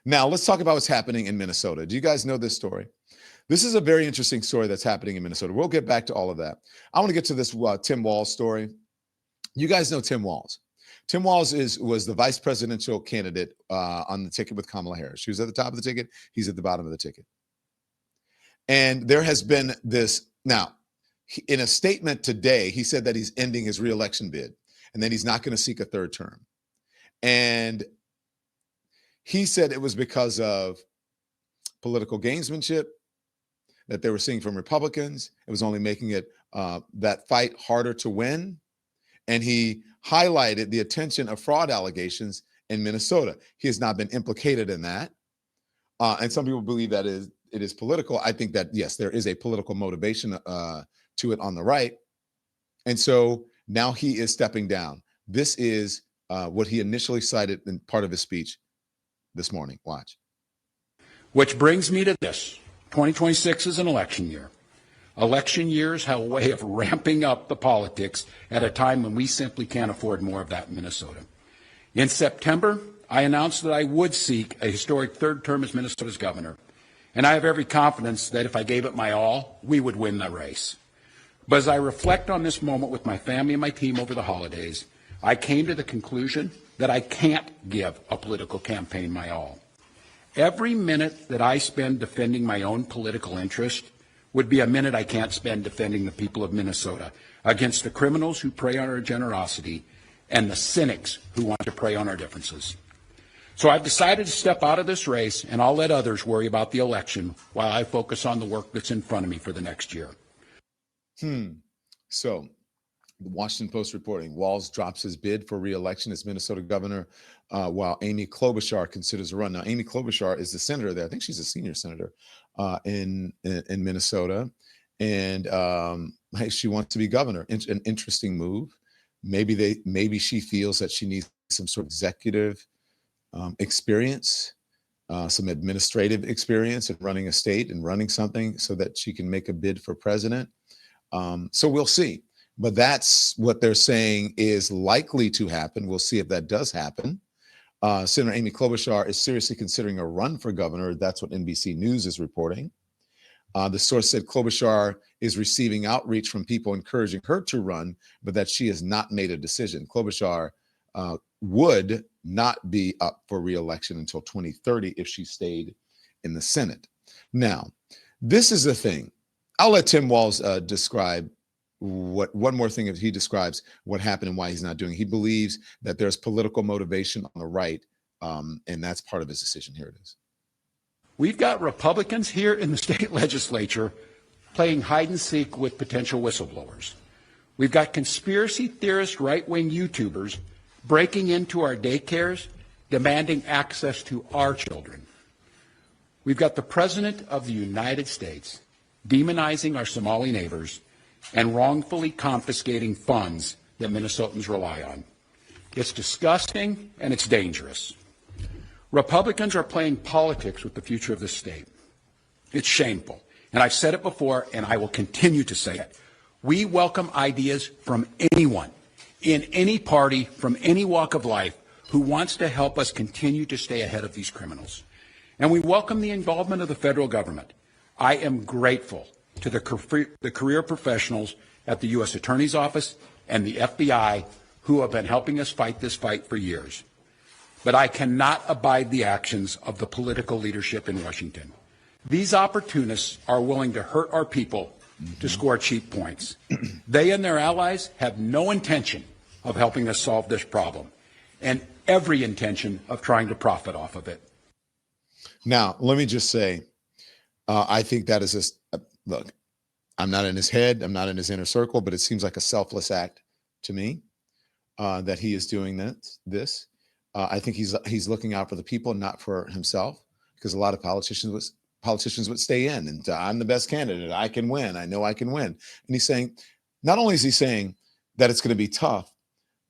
Now let's talk about what's happening in Minnesota. Do you guys know this story? This is a very interesting story that's happening in Minnesota. We'll get back to all of that. I want to get to this Tim Walz story. You guys know Tim Walz. Tim Walz was the vice presidential candidate on the ticket with Kamala Harris. She was at the top of the ticket. He's at the bottom of the ticket. And there has been this. Now, in a statement today, he said that he's ending his reelection bid and that he's not going to seek a third term. And he said it was because of political gamesmanship that they were seeing from Republicans. It was only making it that fight harder to win. And he highlighted the attention of fraud allegations in Minnesota. He has not been implicated in that. And some people believe that it is political. I think that, yes, there is a political motivation to it on the right. And so now he is stepping down. This is what he initially cited in part of his speech this morning. Watch. Which brings me to this. 2026 is an election year. Election years have a way of ramping up the politics at a time when we simply can't afford more of that in Minnesota. In September, I announced that I would seek a historic third term as Minnesota's governor, and I have every confidence that if I gave it my all, we would win the race. But as I reflect on this moment with my family and my team over the holidays, I came to the conclusion that I can't give a political campaign my all. Every minute that I spend defending my own political interest would be a minute I can't spend defending the people of Minnesota against the criminals who prey on our generosity and the cynics who want to prey on our differences. So I've decided to step out of this race, and I'll let others worry about the election while I focus on the work that's in front of me for the next year. So the Washington Post reporting, Walz drops his bid for re-election as Minnesota governor while Amy Klobuchar considers a run. Now, Amy Klobuchar is the senator there. I think she's a senior senator in Minnesota. And hey, she wants to be governor. An interesting move. Maybe she feels that she needs some sort of executive experience, some administrative experience in running a state and running something so that she can make a bid for president. So we'll see. But that's what they're saying is likely to happen. We'll see if that does happen. Senator Amy Klobuchar is seriously considering a run for governor. That's what NBC News is reporting. The source said Klobuchar is receiving outreach from people encouraging her to run, but that she has not made a decision. Klobuchar would not be up for re-election until 2030 if she stayed in the Senate. Now, this is the thing. I'll let Tim Walz describe one more thing if he describes what happened and why he's not doing it. He believes that there's political motivation on the right, and that's part of his decision. Here it is. We've got Republicans here in the state legislature playing hide and seek with potential whistleblowers. We've got conspiracy theorist right-wing YouTubers breaking into our daycares, demanding access to our children. We've got the President of the United States demonizing our Somali neighbors and wrongfully confiscating funds that Minnesotans rely on. It's disgusting and it's dangerous. Republicans are playing politics with the future of the state. It's shameful. And I've said it before, and I will continue to say it. We welcome ideas from anyone, in any party, from any walk of life, who wants to help us continue to stay ahead of these criminals. And we welcome the involvement of the federal government. I am grateful to the career professionals at the U.S. Attorney's Office and the FBI who have been helping us fight this fight for years. But I cannot abide the actions of the political leadership in Washington. These opportunists are willing to hurt our people to score cheap points. They and their allies have no intention of helping us solve this problem, and every intention of trying to profit off of it. Now, let me just say, I think that is just, look, I'm not in his head, I'm not in his inner circle, but it seems like a selfless act to me that he is doing this. I think he's looking out for the people, not for himself, because a lot of politicians would stay in and I'm the best candidate. I can win. I know I can win. And he's saying, not only is he saying that it's going to be tough,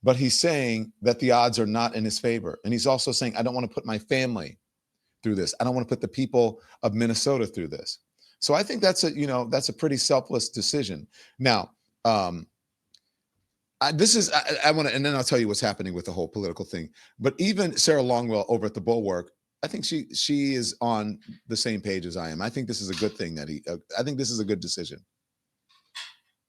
but he's saying that the odds are not in his favor. And he's also saying, I don't want to put my family through this. I don't want to put the people of Minnesota through this. So I think that's a pretty selfless decision. Now, I want to, and then I'll tell you what's happening with the whole political thing. But even Sarah Longwell over at the Bulwark I think she is on the same page as I am. I think this is a good thing that I think this is a good decision.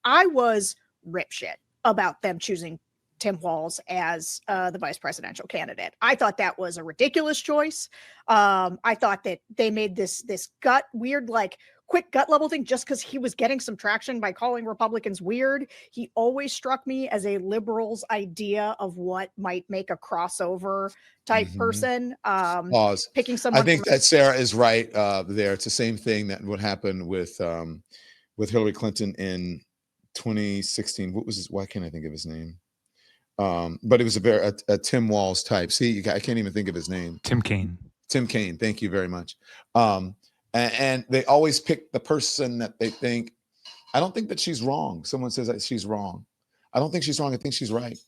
I was ripshit about them choosing Tim Walz as the vice presidential candidate. I thought that was a ridiculous choice. I thought that they made this weird, like quick gut level thing just because he was getting some traction by calling Republicans weird. He always struck me as a liberal's idea of what might make a crossover type person. Pause. Picking someone. I think that Sarah is right there. It's the same thing that would happen with Hillary Clinton in 2016. What was his? Why can't I think of his name? But it was a Tim Walz type. See, I can't even think of his name. Tim Kaine. Tim Kaine. Thank you very much. And they always pick the person that they think. I don't think that she's wrong. Someone says that she's wrong. I don't think she's wrong. I think she's right.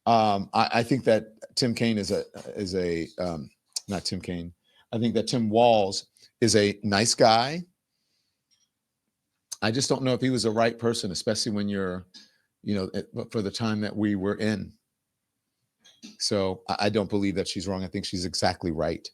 I think that Tim Kaine is not Tim Kaine. I think that Tim Walz is a nice guy. I just don't know if he was the right person, especially when you're, for the time that we were in. So I don't believe that she's wrong. I think she's exactly right.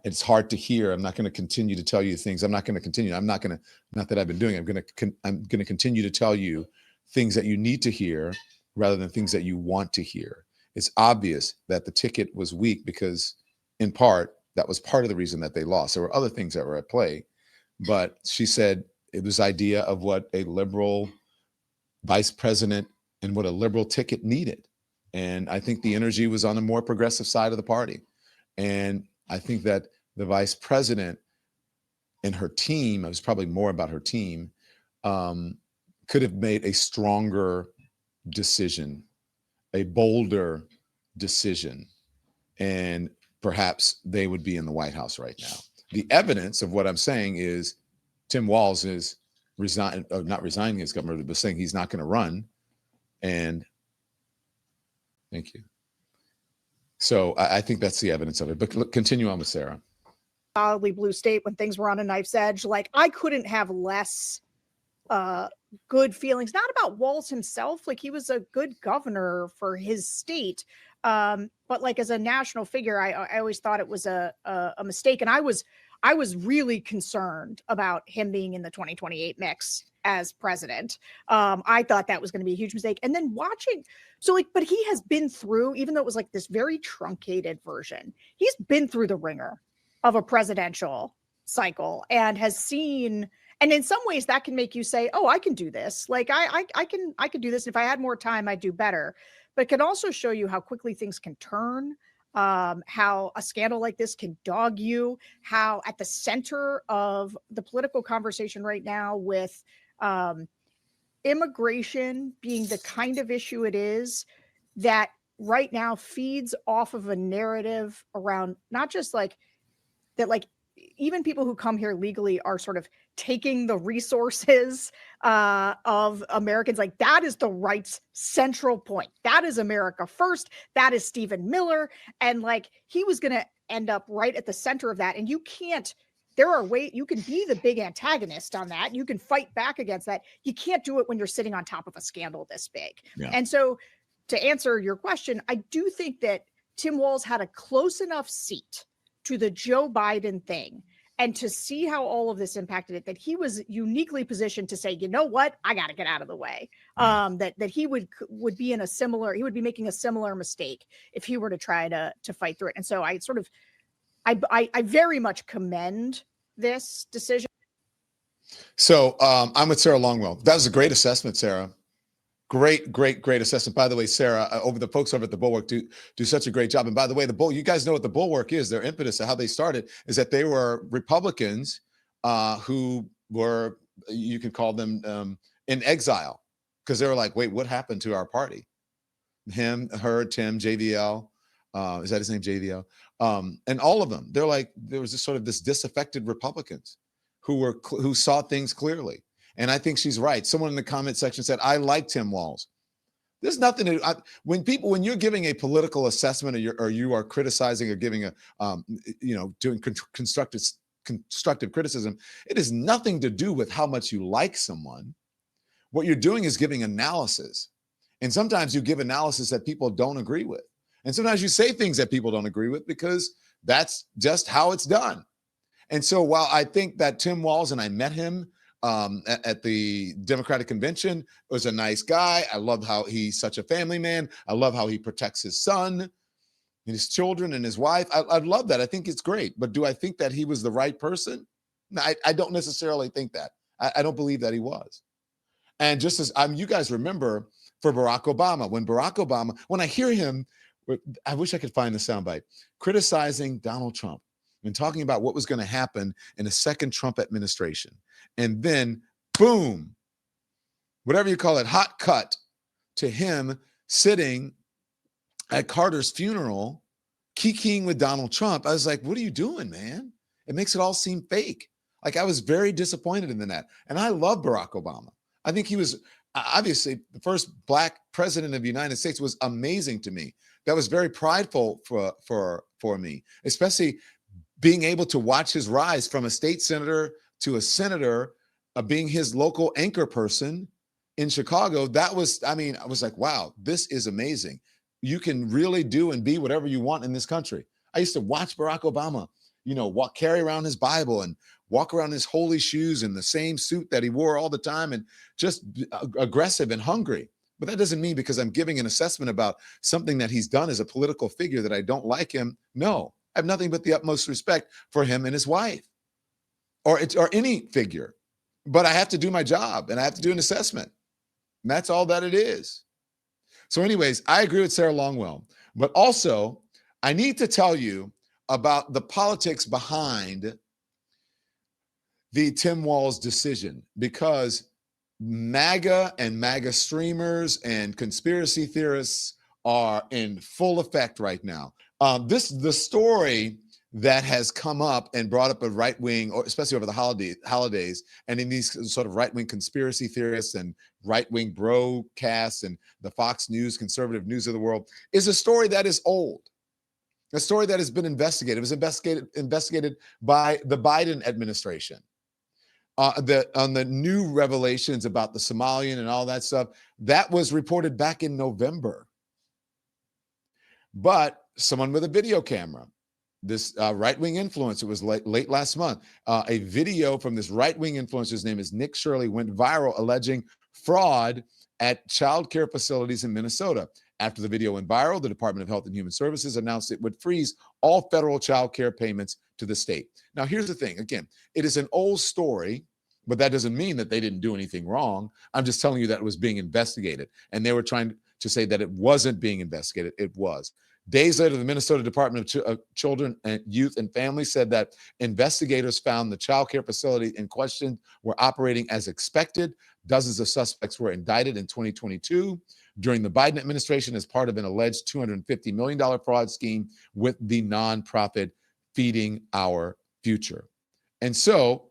It's hard to hear. I'm not going to continue to tell you things. Not that I've been doing it. I'm going to continue to tell you things that you need to hear rather than things that you want to hear. It's obvious that the ticket was weak because, in part, that was part of the reason that they lost. There were other things that were at play, but she said it was idea of what a liberal vice president and what a liberal ticket needed. And I think the energy was on the more progressive side of the party. And I think that the vice president and her team, it was probably more about her team, could have made a stronger decision, a bolder decision, and perhaps they would be in the White House right now. The evidence of what I'm saying is Tim Walz is not resigning as governor, but saying he's not going to run. And thank you. So I think that's the evidence of it. But continue on with Sarah. Solidly blue state when things were on a knife's edge. Like, I couldn't have less good feelings, not about Walz himself. Like, he was a good governor for his state. But like, as a national figure, I always thought it was a mistake. And I was really concerned about him being in the 2028 mix as president. I thought that was going to be a huge mistake. And then watching, but he has been through, even though it was like this very truncated version, he's been through the ringer of a presidential cycle and has seen, and in some ways that can make you say, oh, I can do this. Like I can do this. If I had more time, I'd do better. But it can also show you how quickly things can turn, how a scandal like this can dog you, how at the center of the political conversation right now with immigration being the kind of issue it is, that right now feeds off of a narrative around not just like that, like even people who come here legally are sort of taking the resources of Americans. Like, that is the right's central point. That is America first. That is Stephen Miller. And like, he was going to end up right at the center of that. And you can't, there are ways you can be the big antagonist on that. You can fight back against that. You can't do it when you're sitting on top of a scandal this big. Yeah. And so to answer your question, I do think that Tim Walz had a close enough seat to the Joe Biden thing and to see how all of this impacted it, that he was uniquely positioned to say, you know what, I got to get out of the way. That he would be in a similar, he would be making a similar mistake if he were to try to fight through it. And so I very much commend this decision. So I'm with Sarah Longwell. That was a great assessment, Sarah. Great assessment. By the way, Sarah, over the folks over at the Bulwark do such a great job. And by the way, you guys know what the Bulwark is. Their impetus of how they started is that they were Republicans who were, you could call them in exile, because they were like, wait, what happened to our party? Him, her, Tim, JVL. Is that his name, JVL? And all of them, they're like, there was this sort of this disaffected Republicans who saw things clearly. And I think she's right. Someone in the comment section said, I like Tim Walz. There's nothing to when you're giving a political assessment or you are criticizing or giving doing constructive criticism, it has nothing to do with how much you like someone. What you're doing is giving analysis. And sometimes you give analysis that people don't agree with. And sometimes you say things that people don't agree with because That's just how it's done. And so while I think that Tim Walz, and I met him at the Democratic convention, was a nice guy. I love how he's such a family man. I love how he protects his son and his children and his wife. I love that. I think it's great. But do I think that he was the right person? No, I don't necessarily think that. I don't believe that he was. And just as you guys remember for Barack Obama, when I hear him, I wish I could find the soundbite, criticizing Donald Trump and talking about what was going to happen in a second Trump administration. And then, boom, whatever you call it, hot cut to him sitting at Carter's funeral, kikiing with Donald Trump. I was like, what are you doing, man? It makes it all seem fake. Like, I was very disappointed in that. And I love Barack Obama. I think he was obviously the first Black president of the United States. Was amazing to me. That was very prideful for me, especially being able to watch his rise from a state senator to a senator, being his local anchor person in Chicago. That was, I was like, wow, this is amazing. You can really do and be whatever you want in this country. I used to watch Barack Obama, carry around his Bible and walk around his holy shoes in the same suit that he wore all the time, and just aggressive and hungry. But that doesn't mean because I'm giving an assessment about something that he's done as a political figure that I don't like him. No, I have nothing but the utmost respect for him and his wife, or any figure. But I have to do my job and I have to do an assessment. And that's all that it is. So anyways, I agree with Sarah Longwell, but also I need to tell you about the politics behind the Tim Walz decision, because MAGA and MAGA streamers and conspiracy theorists are in full effect right now. The story that has come up and brought up a right wing, or especially over the holidays, and in these sort of right wing conspiracy theorists and right wing broadcasts and the Fox News, conservative news of the world, is a story that is old. A story that has been investigated. It was investigated by the Biden administration. On the new revelations about the Somalian and all that stuff, that was reported back in November. But someone with a video camera, this right-wing influencer, was late last month, a video from this right-wing influencer, his name is Nick Shirley, went viral alleging fraud at child care facilities in Minnesota. After the video went viral, the Department of Health and Human Services announced it would freeze all federal child care payments to the state. Now, here's the thing. Again, it is an old story, but that doesn't mean that they didn't do anything wrong. I'm just telling you that it was being investigated. And they were trying to say that it wasn't being investigated. It was. Days later, the Minnesota Department of Children and Youth and Families said that investigators found the child care facility in question were operating as expected. Dozens of suspects were indicted in 2022 during the Biden administration as part of an alleged $250 million fraud scheme with the nonprofit Feeding Our Future. And so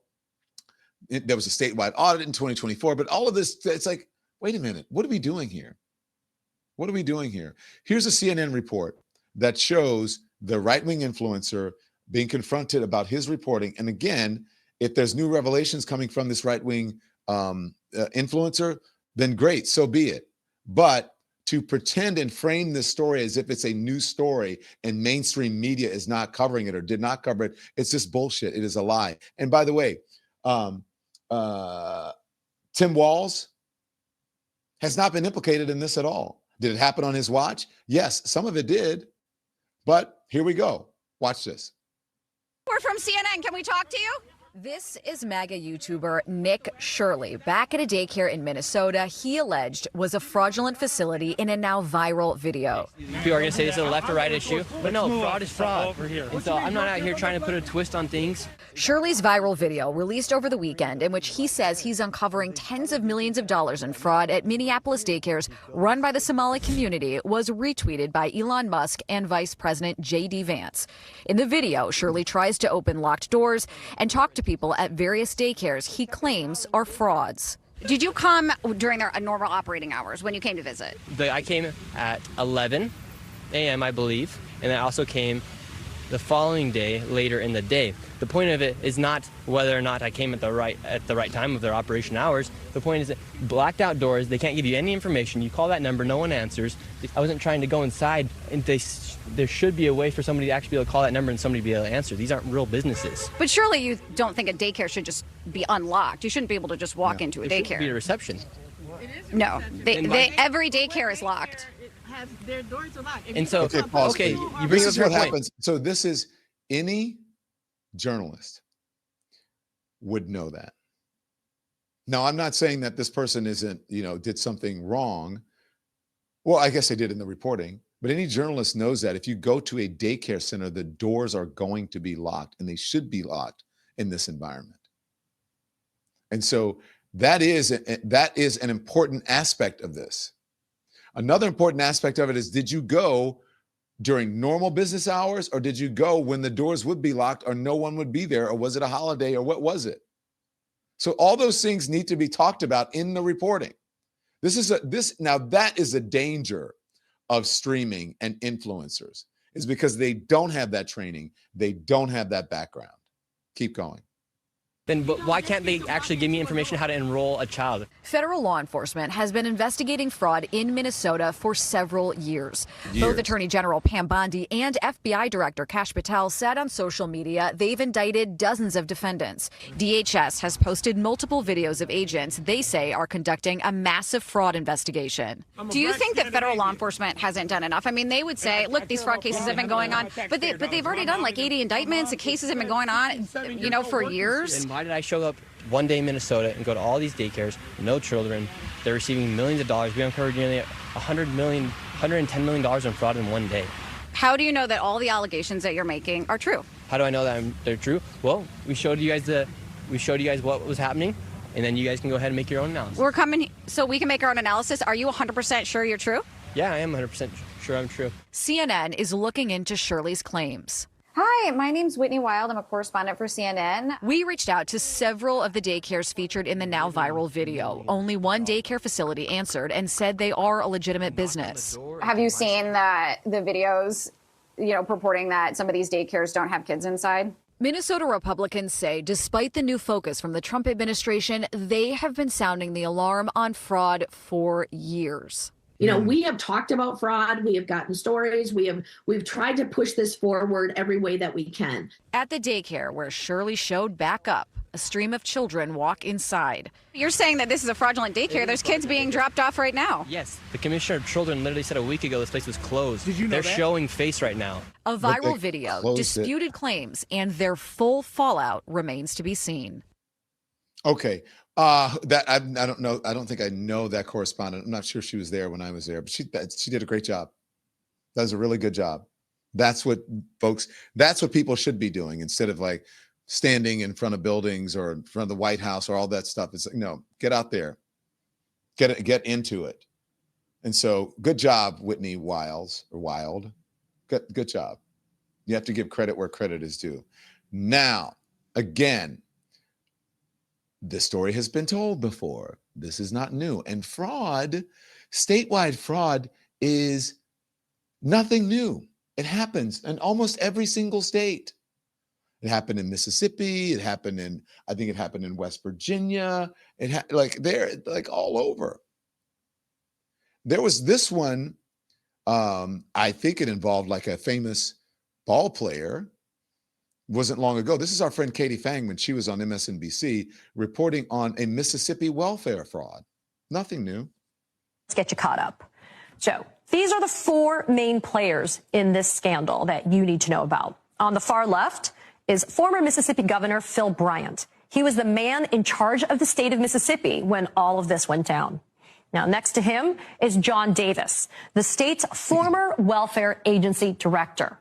there was a statewide audit in 2024, but all of this, it's like, wait a minute, what are we doing here? What are we doing here? Here's a CNN report that shows the right-wing influencer being confronted about his reporting. And again, if there's new revelations coming from this right-wing influencer, then great, so be it. But to pretend and frame this story as if it's a new story and mainstream media is not covering it or did not cover it, it's just bullshit. It is a lie. And by the way, Tim Walz has not been implicated in this at all. Did it happen on his watch? Yes, some of it did. But here we go. Watch this. We're from CNN. Can we talk to you? This is MAGA YouTuber Nick Shirley. Back at a daycare in Minnesota, he alleged was a fraudulent facility in a now viral video. People are going to say this is a left or right issue, but no, fraud is fraud. And so I'm not out here trying to put a twist on things. Shirley's viral video, released over the weekend, in which he says he's uncovering tens of millions of dollars in fraud at Minneapolis daycares run by the Somali community, was retweeted by Elon Musk and Vice President J.D. Vance. In the video, Shirley tries to open locked doors and talk to people at various daycares he claims are frauds. Did you come during their normal operating hours when you came to visit? I came at 11 a.m., I believe, and I also came the following day later in the day. The point of it is not whether or not I came at the right time of their operation hours. The point is that blacked out doors, they can't give you any information. You call that number, no one answers. I wasn't trying to go inside, and there should be a way for somebody to actually be able to call that number and somebody be able to answer. These aren't real businesses. But surely you don't think a daycare should just be unlocked. You shouldn't be able to just walk into a There shouldn't daycare. be a reception. No, every daycare is locked. Their doors are locked. And so, Okay, pause. okay, you bring This up is your what point. happens. So this is any journalist would know that. Now, I'm not saying that this person isn't, did something wrong. Well, I guess they did in the reporting, but any journalist knows that if you go to a daycare center, the doors are going to be locked, and they should be locked in this environment. And so that is an important aspect of this. Another important aspect of it is, did you go during normal business hours, or did you go when the doors would be locked or no one would be there, or was it a holiday, or what was it? So all those things need to be talked about in the reporting. Now that is a danger of streaming and influencers, is because they don't have that training. They don't have that background. Keep going. Then but why can't they actually give me information how to enroll a child? Federal law enforcement has been investigating fraud in Minnesota for several years. Both Attorney General Pam Bondi and FBI Director Kash Patel said on social media they've indicted dozens of defendants. DHS has posted multiple videos of agents they say are conducting a massive fraud investigation. Do you think that federal law enforcement hasn't done enough? I mean, they would say, look, these fraud cases have been going on, but they've already done like 80 indictments. The cases have been going on, for years. And why did I show up one day in Minnesota and go to all these daycares, no children? They're receiving millions of dollars. We uncovered nearly $110 million in fraud in one day. How do you know that all the allegations that you're making are true? How do I know that they're true? Well, we showed you guys what was happening, and then you guys can go ahead and make your own analysis. We're coming so we can make our own analysis. Are you 100% sure you're true? Yeah, I am 100% sure I'm true. CNN is looking into Shirley's claims. Hi, my name's Whitney Wild. I'm a correspondent for CNN. We reached out to several of the daycares featured in the now viral video. Only one daycare facility answered and said they are a legitimate business. Have you seen the videos, purporting that some of these daycares don't have kids inside? Minnesota Republicans say despite the new focus from the Trump administration, they have been sounding the alarm on fraud for years. We have talked about fraud. We have gotten stories. We've tried to push this forward every way that we can. At the daycare where Shirley showed back up, a stream of children walk inside. You're saying that this is a fraudulent daycare. There's kids being dropped off right now. Yes, the Commissioner of Children literally said a week ago this place was closed. Did you know They're showing face right now. A viral video, disputed claims, and their full fallout remains to be seen. Okay. I don't know. I don't think I know that correspondent. I'm not sure she was there when I was there, but she did a great job. That was a really good job. That's what people should be doing, instead of like standing in front of buildings or in front of the White House or all that stuff. It's like, no, get out there, get into it. And so good job, Whitney Wild. Good job. You have to give credit where credit is due. Now, again, this story has been told before. This is not new. And fraud, statewide fraud, is nothing new. It happens in almost every single state. It happened in Mississippi. I think it happened in West Virginia. They're like all over. There was this one, I think it involved like a famous ball player. Wasn't long ago. This is our friend Katie Fang when she was on MSNBC reporting on a Mississippi welfare fraud. Nothing new. Let's get you caught up. Joe, these are the four main players in this scandal that you need to know about. On the far left is former Mississippi Governor Phil Bryant. He was the man in charge of the state of Mississippi when all of this went down. Now, next to him is John Davis, the state's former welfare agency director.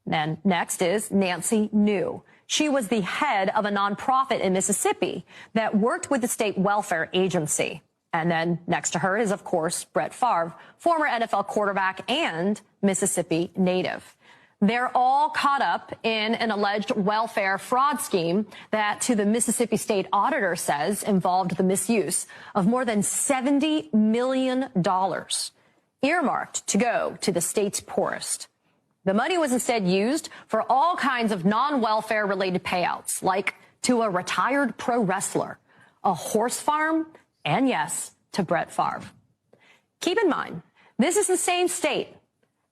Then next is Nancy New. She was the head of a nonprofit in Mississippi that worked with the state welfare agency. And then next to her is, of course, Brett Favre, former NFL quarterback and Mississippi native. They're all caught up in an alleged welfare fraud scheme that, to the Mississippi State Auditor, says involved the misuse of more than $70 million, earmarked to go to the state's poorest. The money was instead used for all kinds of non-welfare related payouts, like to a retired pro wrestler, a horse farm, and yes, to Brett Favre. Keep in mind, this is the same state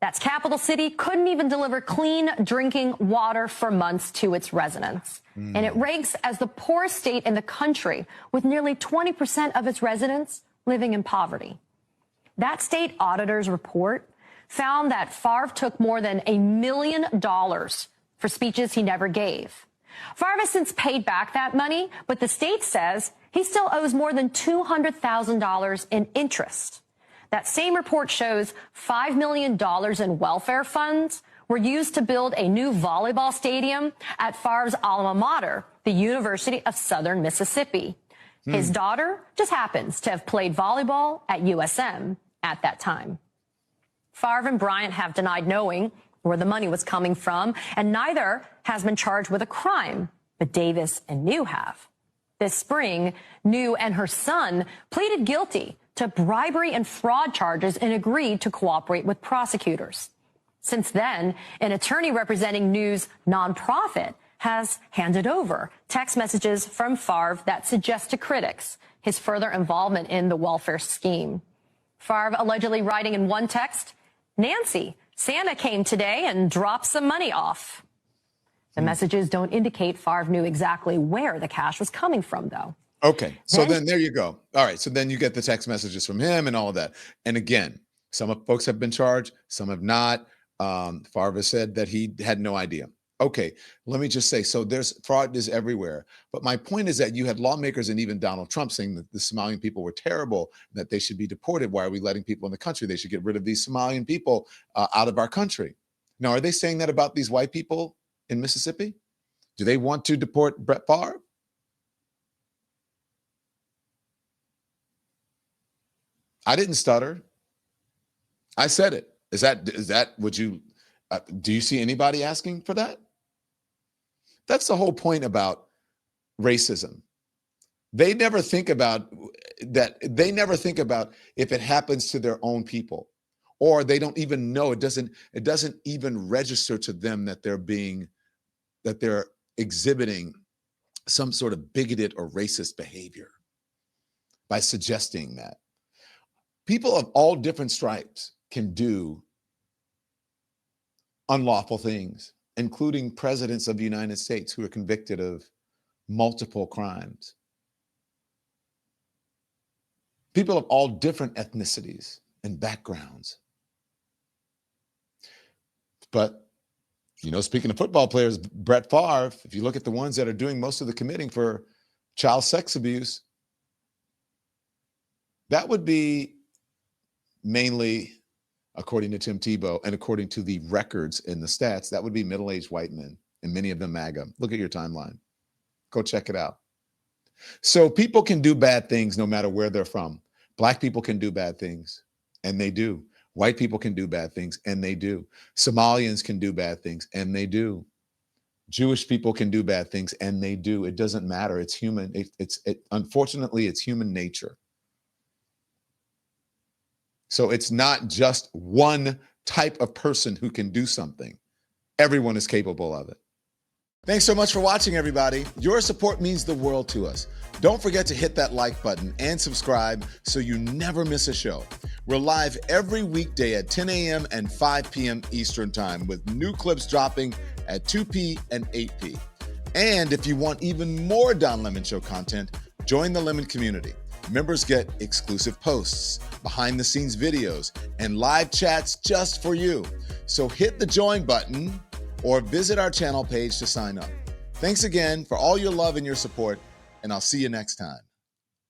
that's capital city couldn't even deliver clean drinking water for months to its residents. And it ranks as the poorest state in the country, with nearly 20% of its residents living in poverty. That state auditor's report found that Favre took more than $1 million for speeches he never gave. Favre has since paid back that money, but the state says he still owes more than $200,000 in interest. That same report shows $5 million in welfare funds were used to build a new volleyball stadium at Favre's alma mater, the University of Southern Mississippi. His daughter just happens to have played volleyball at USM at that time. Favre and Bryant have denied knowing where the money was coming from, and neither has been charged with a crime, but Davis and New have. This spring, New and her son pleaded guilty to bribery and fraud charges and agreed to cooperate with prosecutors. Since then, an attorney representing New's nonprofit has handed over text messages from Favre that suggest to critics his further involvement in the welfare scheme. Favre allegedly writing in one text, "Nancy, Santa came today and dropped some money off." The messages don't indicate Favre knew exactly where the cash was coming from, though. Okay, so then there you go. All right, so then you get the text messages from him and all of that. And again, some folks have been charged, some have not. Favre said that he had no idea. Okay, let me just say, so there's fraud is everywhere. But my point is that you had lawmakers and even Donald Trump saying that the Somalian people were terrible, that they should be deported. Why are we letting people in the country? They should get rid of these Somalian people out of our country. Now, are they saying that about these white people in Mississippi? Do they want to deport Brett Favre? I didn't stutter. I said it. Is that would you do you see anybody asking for that? That's the whole point about racism. They never think about that. They never think about if it happens to their own people, or they don't even know. It doesn't even register to them that they're exhibiting some sort of bigoted or racist behavior by suggesting that. People of all different stripes can do unlawful things, including presidents of the United States who are convicted of multiple crimes. People of all different ethnicities and backgrounds. But, speaking of football players, Brett Favre, if you look at the ones that are doing most of the committing for child sex abuse, that would be mainly, according to Tim Tebow and according to the records in the stats, that would be middle-aged white men, and many of them MAGA. Look at your timeline. Go check it out. So people can do bad things no matter where they're from. Black people can do bad things, and they do. White people can do bad things, and they do. Somalians can do bad things, and they do. Jewish people can do bad things, and they do. It doesn't matter. It's human. Unfortunately, it's human nature. So it's not just one type of person who can do something. Everyone is capable of it. Thanks so much for watching, everybody. Your support means the world to us. Don't forget to hit that like button and subscribe so you never miss a show. We're live every weekday at 10 a.m. and 5 p.m. Eastern Time with new clips dropping at 2 p. and 8 p. And if you want even more Don Lemon Show content, join the Lemon community. Members get exclusive posts, behind-the-scenes videos, and live chats just for you. So hit the join button or visit our channel page to sign up. Thanks again for all your love and your support, and I'll see you next time.